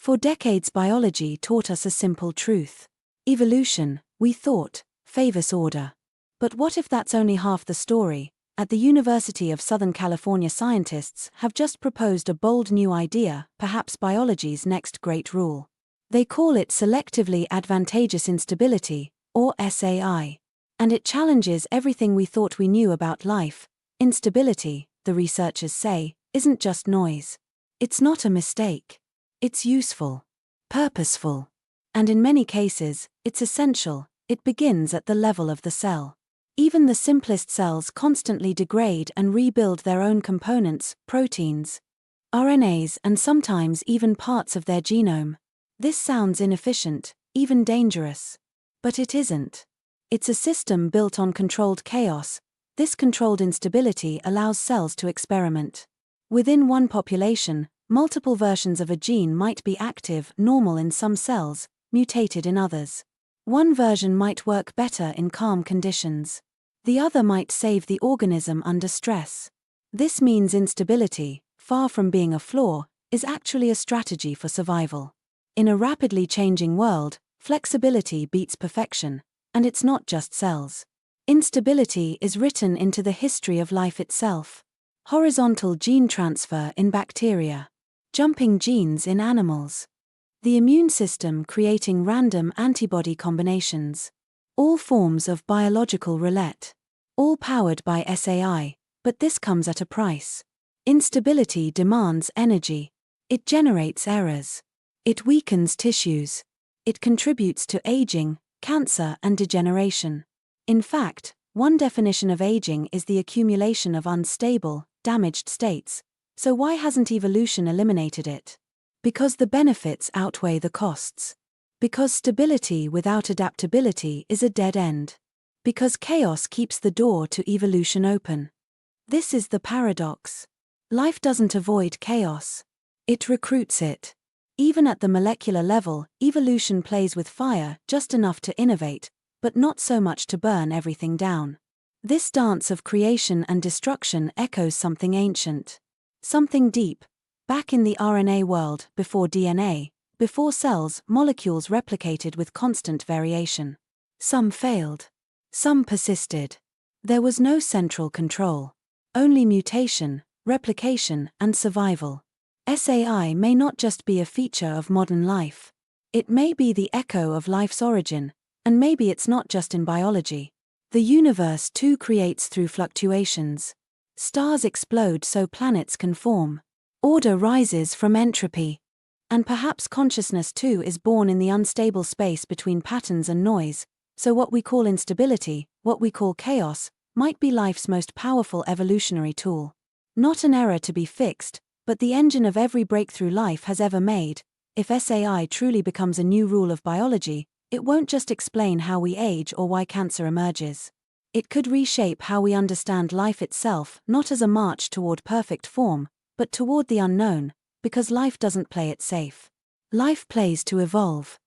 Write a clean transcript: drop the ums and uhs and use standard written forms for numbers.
For decades biology taught us a simple truth. Evolution, we thought, favors order. But what if that's only half the story? At the University of Southern California, scientists have just proposed a bold new idea, perhaps biology's next great rule. They call it Selectively Advantageous Instability, or SAI. And it challenges everything we thought we knew about life. Instability, the researchers say, isn't just noise. It's not a mistake. It's useful, purposeful, and in many cases, it's essential. It begins at the level of the cell. Even the simplest cells constantly degrade and rebuild their own components, proteins, RNAs, and sometimes even parts of their genome. This sounds inefficient, even dangerous. But it isn't. It's a system built on controlled chaos. This controlled instability allows cells to experiment. Within one population, multiple versions of a gene might be active, normal in some cells, mutated in others. One version might work better in calm conditions. The other might save the organism under stress. This means instability, far from being a flaw, is actually a strategy for survival. In a rapidly changing world, flexibility beats perfection, and it's not just cells. Instability is written into the history of life itself. Horizontal gene transfer in bacteria. Jumping genes in animals. The immune system creating random antibody combinations. All forms of biological roulette. All powered by SAI, but this comes at a price. Instability demands energy. It generates errors. It weakens tissues. It contributes to aging, cancer, and degeneration. In fact, one definition of aging is the accumulation of unstable, damaged states. So why hasn't evolution eliminated it? Because the benefits outweigh the costs. Because stability without adaptability is a dead end. Because chaos keeps the door to evolution open. This is the paradox. Life doesn't avoid chaos. It recruits it. Even at the molecular level, evolution plays with fire just enough to innovate, but not so much to burn everything down. This dance of creation and destruction echoes something ancient. Something deep. Back in the RNA world, before DNA, before cells, molecules replicated with constant variation. Some failed. Some persisted. There was no central control. Only mutation, replication, and survival. SAI may not just be a feature of modern life. It may be the echo of life's origin, and maybe it's not just in biology. The universe too creates through fluctuations. Stars explode so planets can form. Order rises from entropy. And perhaps consciousness too is born in the unstable space between patterns and noise, so what we call instability, what we call chaos, might be life's most powerful evolutionary tool. Not an error to be fixed, but the engine of every breakthrough life has ever made. If SAI truly becomes a new rule of biology, it won't just explain how we age or why cancer emerges. It could reshape how we understand life itself, not as a march toward perfect form, but toward the unknown, because life doesn't play it safe. Life plays to evolve.